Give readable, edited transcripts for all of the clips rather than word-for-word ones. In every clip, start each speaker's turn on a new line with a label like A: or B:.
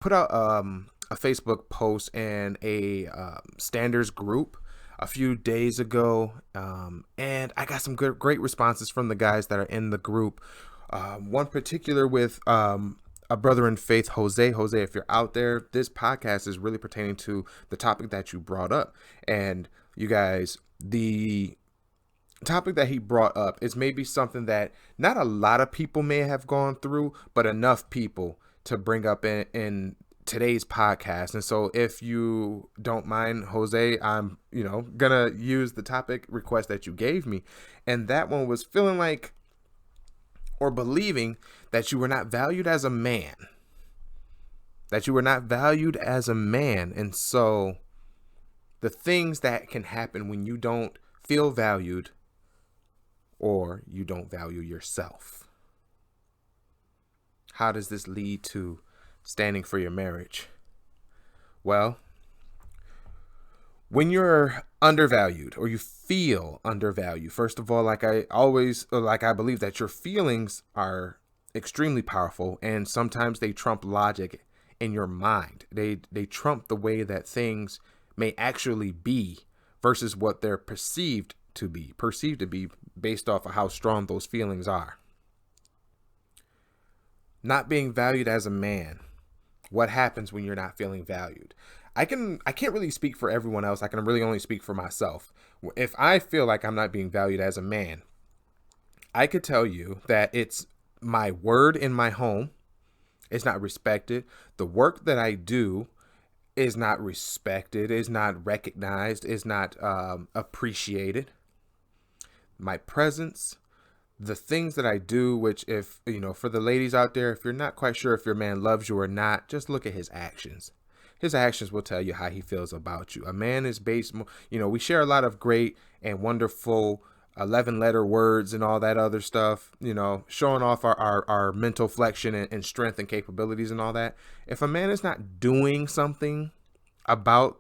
A: put out a Facebook post in a standards group a few days ago, and I got some great responses from the guys that are in the group. One particular with a brother in faith, Jose. Jose, if you're out there, this podcast is really pertaining to the topic that you brought up. And you guys, the topic that he brought up is maybe something that not a lot of people may have gone through, but enough people to bring up in today's podcast. And so if you don't mind, Jose, I'm, gonna use the topic request that you gave me. And that one was feeling like or believing that you were not valued as a man. That you were not valued as a man. And so the things that can happen when you don't feel valued or you don't value yourself. How does this lead to standing for your marriage? Well, when you're undervalued or you feel undervalued, first of all, like I believe that your feelings are extremely powerful, and sometimes they trump logic in your mind. They trump the way that things may actually be versus what they're perceived to be based off of how strong those feelings are. Not being valued as a man. What happens when you're not feeling valued? I can't really speak for everyone else. I can really only speak for myself. If I feel like I'm not being valued as a man, I could tell you that it's my word in my home is not respected. The work that I do is not respected, is not recognized, is not appreciated. My presence, the things that I do, which if, for the ladies out there, if you're not quite sure if your man loves you or not, just look at his actions. His actions will tell you how he feels about you. A man is based, we share a lot of great and wonderful 11-letter words and all that other stuff, showing off our mental flexion and strength and capabilities and all that. If a man is not doing something about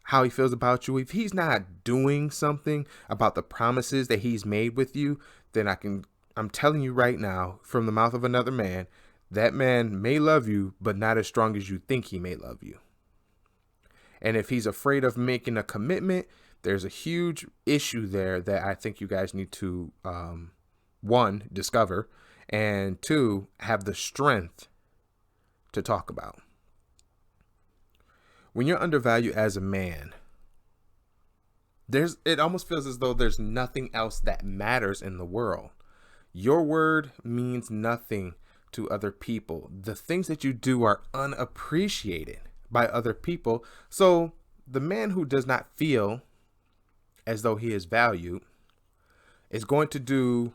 A: how he feels about you, if he's not doing something about the promises that he's made with you, then I'm telling you right now, from the mouth of another man, that man may love you, but not as strong as you think he may love you. And if he's afraid of making a commitment, there's a huge issue there that I think you guys need to, one, discover, and two, have the strength to talk about. When you're undervalued as a man, it almost feels as though there's nothing else that matters in the world. Your word means nothing to other people. The things that you do are unappreciated by other people. So the man who does not feel as though he is valued is going to do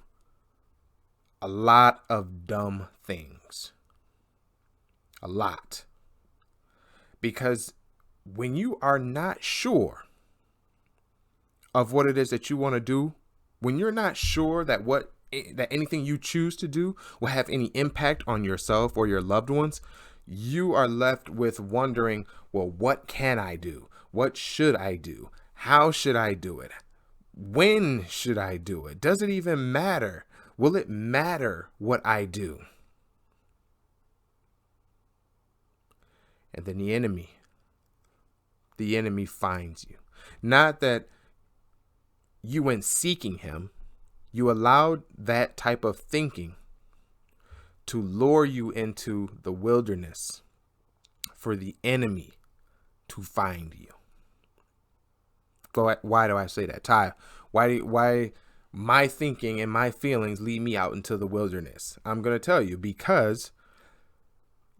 A: a lot of dumb things. A lot. Because when you are not sure of what it is that you want to do, when you're not sure that anything you choose to do will have any impact on yourself or your loved ones, you are left with wondering, well, what can I do? What should I do? How should I do it? When should I do it? Does it even matter? Will it matter what I do? And then the enemy finds you. Not that you went seeking him. You allowed that type of thinking to lure you into the wilderness for the enemy to find you. Why do I say that, Ty? Why my thinking and my feelings lead me out into the wilderness? I'm going to tell you, because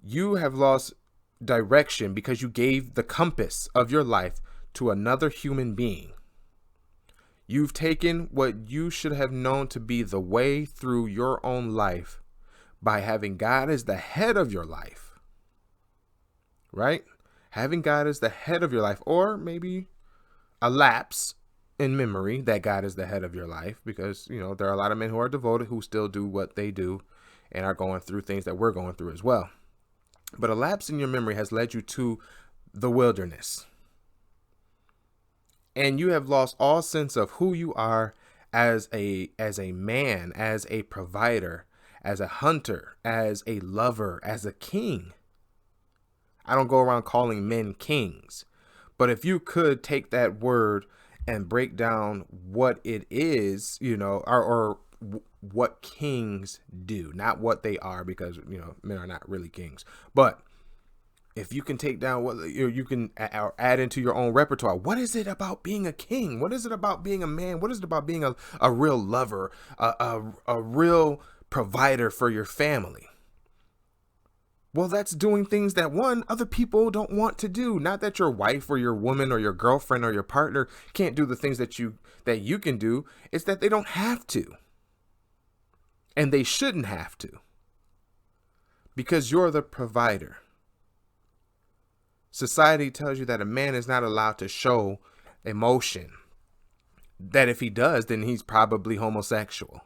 A: you have lost direction because you gave the compass of your life to another human being. You've taken what you should have known to be the way through your own life by having God as the head of your life, right? Having God as the head of your life, or maybe a lapse in memory that God is the head of your life, because, there are a lot of men who are devoted who still do what they do and are going through things that we're going through as well. But a lapse in your memory has led you to the wilderness. And you have lost all sense of who you are as a man, as a provider, as a hunter, as a lover, as a king. I don't go around calling men kings. But if you could take that word and break down what it is, or what kings do, not what they are, because, men are not really kings. But if you can take down what you can add into your own repertoire, what is it about being a king? What is it about being a man? What is it about being a real lover, a real provider for your family? Well, that's doing things that other people don't want to do. Not that your wife or your woman or your girlfriend or your partner can't do the things that you can do. It's that they don't have to. And they shouldn't have to. Because you're the provider. Society tells you that a man is not allowed to show emotion. That if he does, then he's probably homosexual.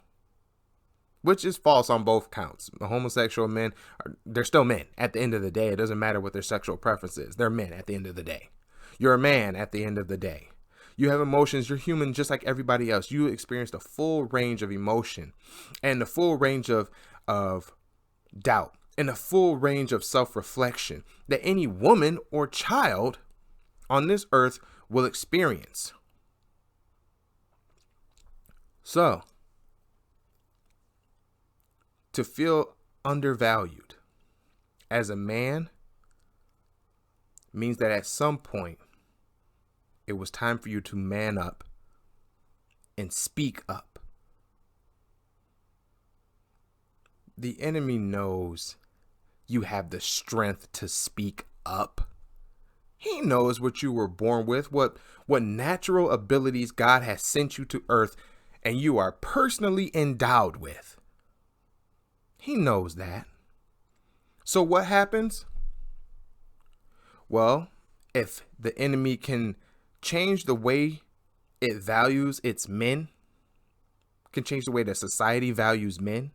A: Which is false on both counts. The homosexual men, they're still men at the end of the day. It doesn't matter what their sexual preference is. They're men at the end of the day. You're a man at the end of the day. You have emotions. You're human just like everybody else. You experience the full range of emotion and the full range of doubt and the full range of self-reflection that any woman or child on this earth will experience. So, to feel undervalued as a man means that at some point it was time for you to man up and speak up. The enemy knows you have the strength to speak up. He knows what you were born with, what natural abilities God has sent you to earth and you are personally endowed with. He knows that. So what happens? Well, if the enemy can change the way it values its men, can change the way that society values men,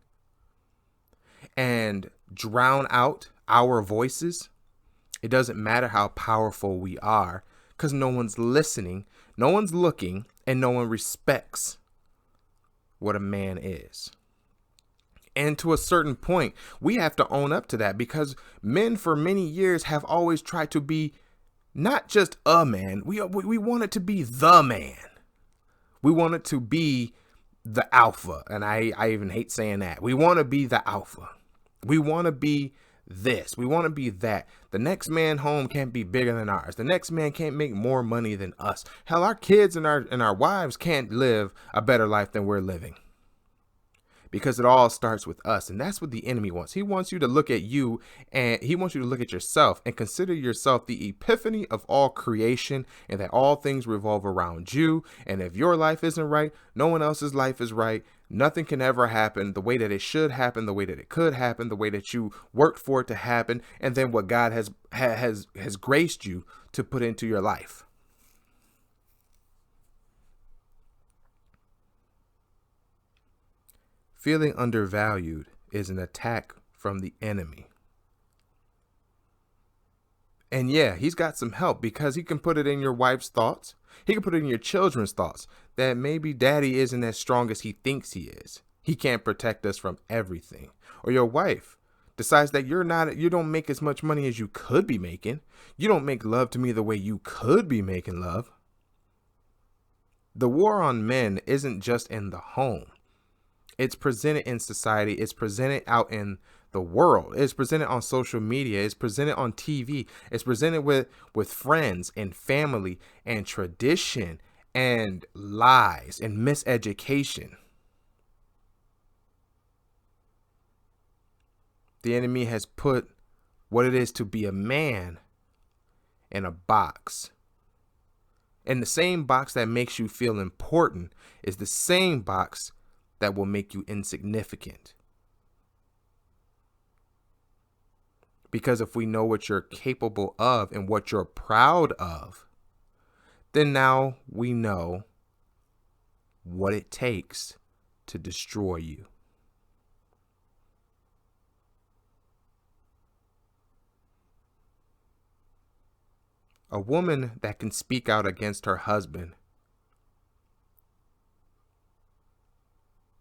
A: and drown out our voices, it doesn't matter how powerful we are, because no one's listening, no one's looking, and no one respects what a man is. And to a certain point, we have to own up to that, because men for many years have always tried to be not just a man. We want it to be the man. We want it to be the alpha. And I even hate saying that. We want to be the alpha. We want to be this. We want to be that. The next man home can't be bigger than ours. The next man can't make more money than us. Hell, our kids and our wives can't live a better life than we're living. Because it all starts with us. And that's what the enemy wants. He wants you to look at you, and he wants you to look at yourself and consider yourself the epiphany of all creation, and that all things revolve around you. And if your life isn't right, no one else's life is right. Nothing can ever happen the way that it should happen, the way that it could happen, the way that you worked for it to happen, and then what God has graced you to put into your life. Feeling undervalued is an attack from the enemy. And yeah, he's got some help, because he can put it in your wife's thoughts. He can put it in your children's thoughts that maybe daddy isn't as strong as he thinks he is. He can't protect us from everything. Or your wife decides that you don't make as much money as you could be making. You don't make love to me the way you could be making love. The war on men isn't just in the home. It's presented in society. It's presented out in the world. It's presented on social media. It's presented on TV. It's presented with friends and family and tradition and lies and miseducation. The enemy has put what it is to be a man in a box. And the same box that makes you feel important is the same box that will make you insignificant. Because if we know what you're capable of and what you're proud of, then now we know what it takes to destroy you. A woman that can speak out against her husband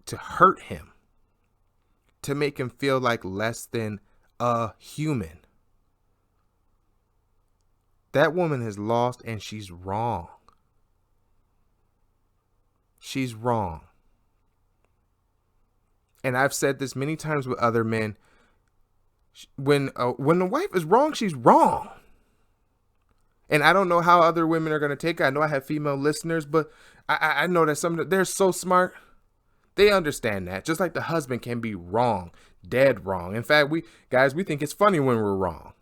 A: to hurt him, to make him feel like less than a human, That woman is lost and she's wrong. She's wrong. And I've said this many times with other men. When the wife is wrong, she's wrong. And I don't know how other women are going to take it. I know I have female listeners, but I know that they're so smart. They understand that. Just like the husband can be wrong, dead wrong. In fact, we think it's funny when we're wrong.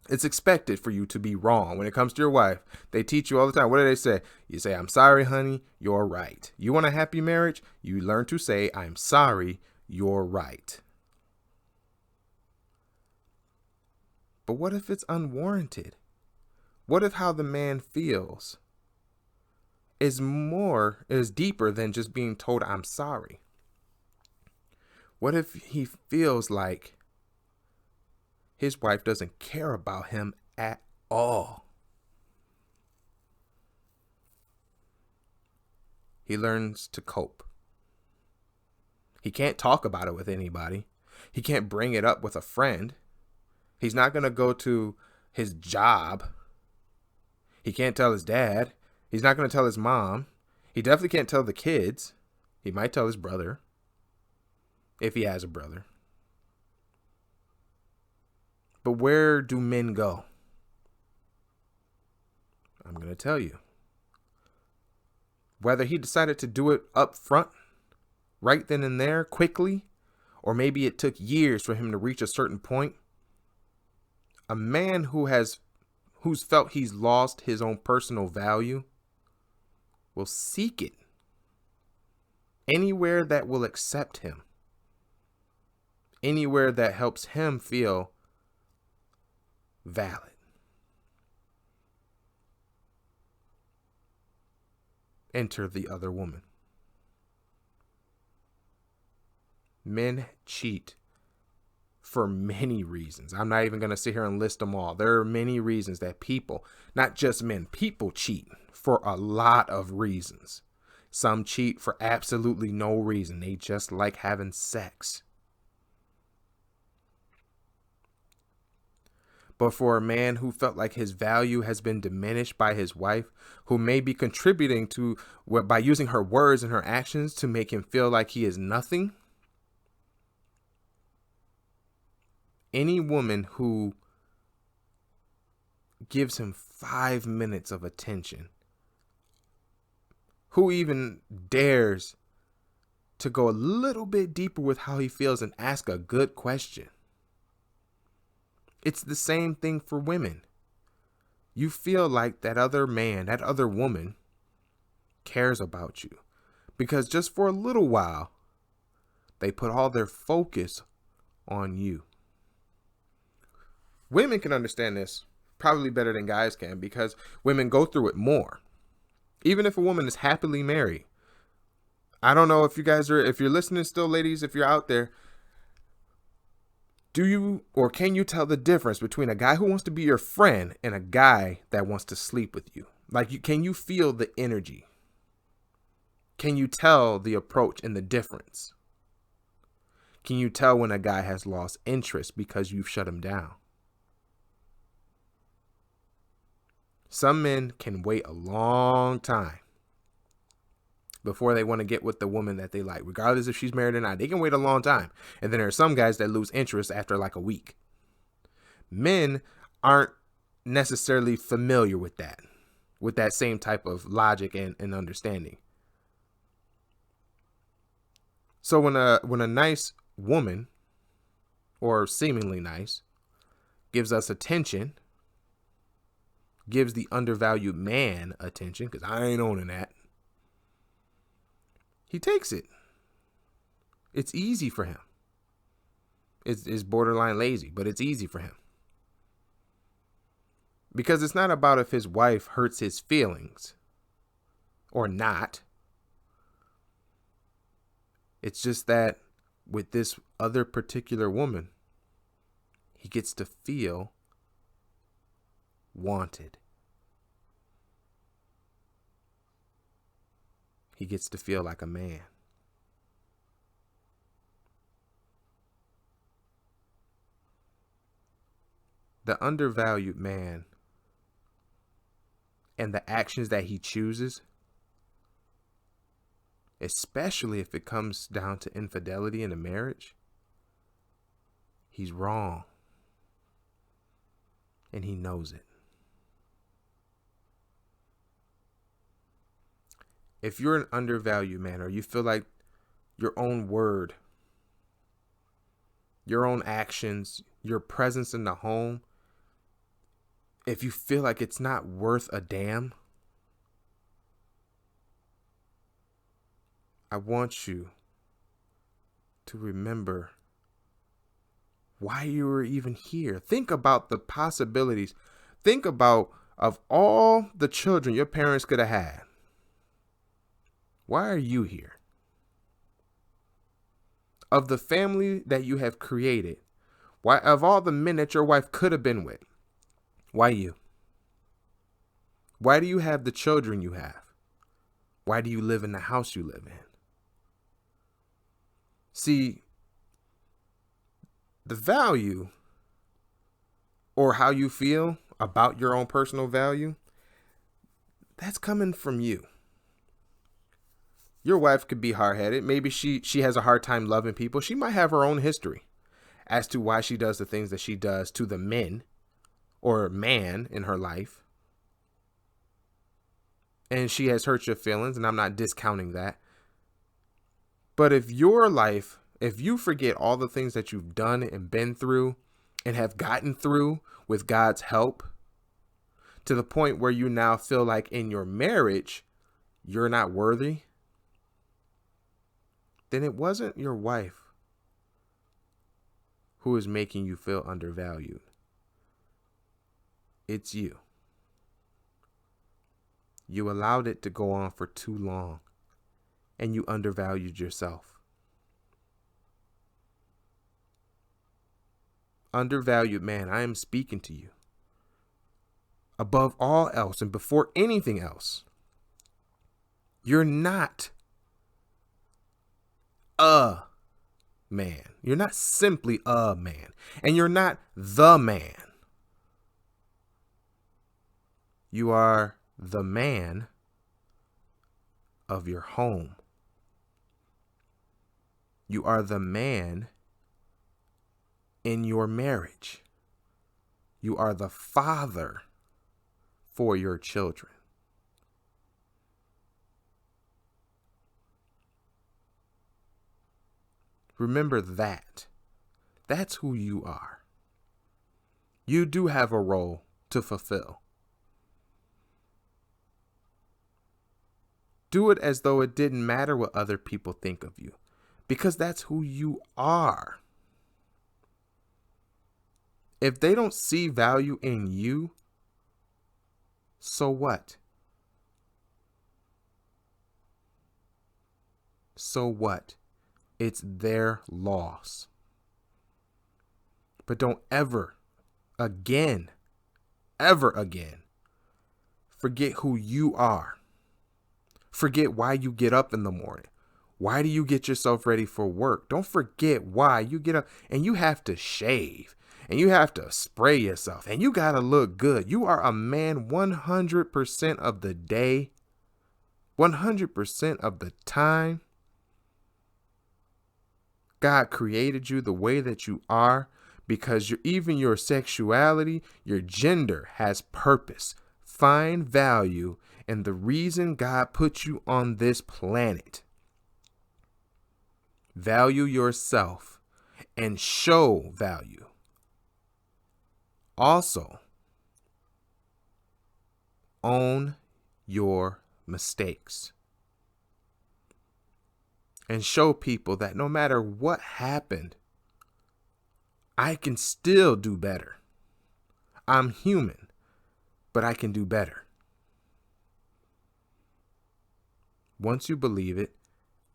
A: It's expected for you to be wrong when it comes to your wife. They teach you all the time. What do they say? You say, I'm sorry, honey, you're right. You want a happy marriage? You learn to say, I'm sorry, you're right. But what if it's unwarranted? What if how the man feels is deeper than just being told I'm sorry? What if he feels like his wife doesn't care about him at all? He learns to cope. He can't talk about it with anybody. He can't bring it up with a friend. He's not going to go to his job. He can't tell his dad. He's not going to tell his mom. He definitely can't tell the kids. He might tell his brother, if he has a brother. But where do men go? I'm going to tell you. Whether he decided to do it up front, right then and there, quickly, or maybe it took years for him to reach a certain point, a man who's felt he's lost his own personal value will seek it anywhere that will accept him, anywhere that helps him feel valid. Enter the other woman. Men cheat for many reasons. I'm not even going to sit here and list them all. There are many reasons that people, not just men, people cheat for a lot of reasons. Some cheat for absolutely no reason. They just like having sex. But for a man who felt like his value has been diminished by his wife, who may be contributing to, by using her words and her actions to make him feel like he is nothing, any woman who gives him 5 minutes of attention, who even dares to go a little bit deeper with how he feels and ask a good question. It's the same thing for women. You feel like that other man, that other woman cares about you because just for a little while, they put all their focus on you. Women can understand this probably better than guys can because women go through it more. Even if a woman is happily married. I don't know if you're listening still, ladies, if you're out there, do you or can you tell the difference between a guy who wants to be your friend and a guy that wants to sleep with you? Can you feel the energy? Can you tell the approach and the difference? Can you tell when a guy has lost interest because you've shut him down? Some men can wait a long time before they want to get with the woman that they like, regardless if she's married or not. They can wait a long time. And then there are some guys that lose interest after like a week. Men aren't necessarily familiar with that same type of logic and understanding. So when a nice woman, or seemingly nice, gives us attention, gives the undervalued man attention, because I ain't owning that, he takes it. It's easy for him. It's borderline lazy, but it's easy for him. Because it's not about if his wife hurts his feelings or not. It's just that with this other particular woman, he gets to feel wanted. He gets to feel like a man. The undervalued man and the actions that he chooses, especially if it comes down to infidelity in a marriage, he's wrong. And he knows it. If you're an undervalued man, or you feel like your own word, your own actions, your presence in the home, if you feel like it's not worth a damn, I want you to remember why you were even here. Think about the possibilities. Think about, of all the children your parents could have had, why are you here? Of the family that you have created, why, of all the men that your wife could have been with, why you? Why do you have the children you have? Why do you live in the house you live in? See, the value, or how you feel about your own personal value, that's coming from you. Your wife could be hard-headed. Maybe she has a hard time loving people. She might have her own history as to why she does the things that she does to the men or man in her life. And she has hurt your feelings, and I'm not discounting that. But if your life, if you forget all the things that you've done and been through and have gotten through with God's help, to the point where you now feel like in your marriage, you're not worthy, then it wasn't your wife who is making you feel undervalued. It's you. You allowed it to go on for too long, and you undervalued yourself. Undervalued man, I am speaking to you. Above all else and before anything else, you're not a man. You're not simply a man. And you're not the man. You are the man of your home. You are the man in your marriage. You are the father for your children. Remember that. That's who you are. You do have a role to fulfill. Do it as though it didn't matter what other people think of you, because that's who you are. If they don't see value in you, so what? So what? It's their loss. But don't ever again, forget who you are. Forget why you get up in the morning. Why do you get yourself ready for work? Don't forget why you get up, and you have to shave, and you have to spray yourself, and you got to look good. You are a man 100% of the day, 100% of the time. God created you the way that you are because even your sexuality, your gender has purpose. Find value in the reason God put you on this planet. Value yourself and show value. Also, own your mistakes. And show people that no matter what happened, I can still do better. I'm human, but I can do better. Once you believe it,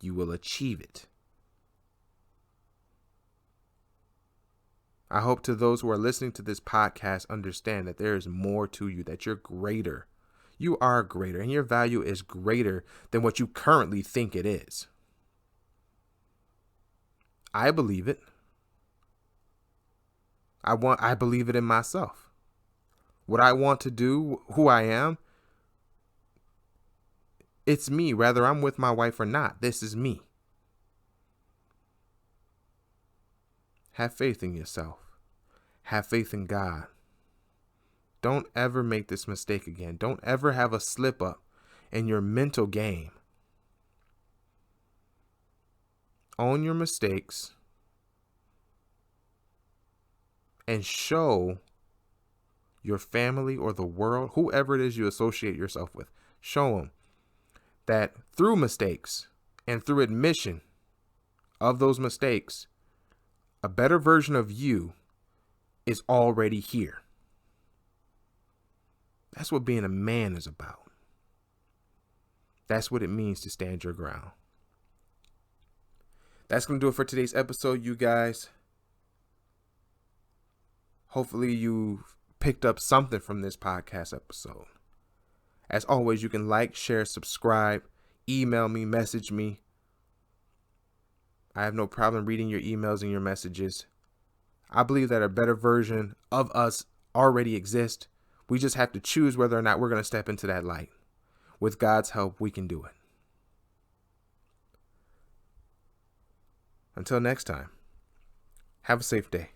A: you will achieve it. I hope to those who are listening to this podcast understand that there is more to you, that you're greater. You are greater, and your value is greater than what you currently think it is. I believe it. I believe it in myself. What I want to do, who I am, It's me, whether I'm with my wife or not. This is me. Have faith in yourself. Have faith in God. Don't ever make this mistake again. Don't ever have a slip up in your mental game. Own your mistakes and show your family or the world, whoever it is you associate yourself with, show them that through mistakes and through admission of those mistakes, a better version of you is already here. That's what being a man is about. That's what it means to stand your ground. That's going to do it for today's episode, you guys. Hopefully you picked up something from this podcast episode. As always, you can like, share, subscribe, email me, message me. I have no problem reading your emails and your messages. I believe that a better version of us already exists. We just have to choose whether or not we're going to step into that light. With God's help, we can do it. Until next time, have a safe day.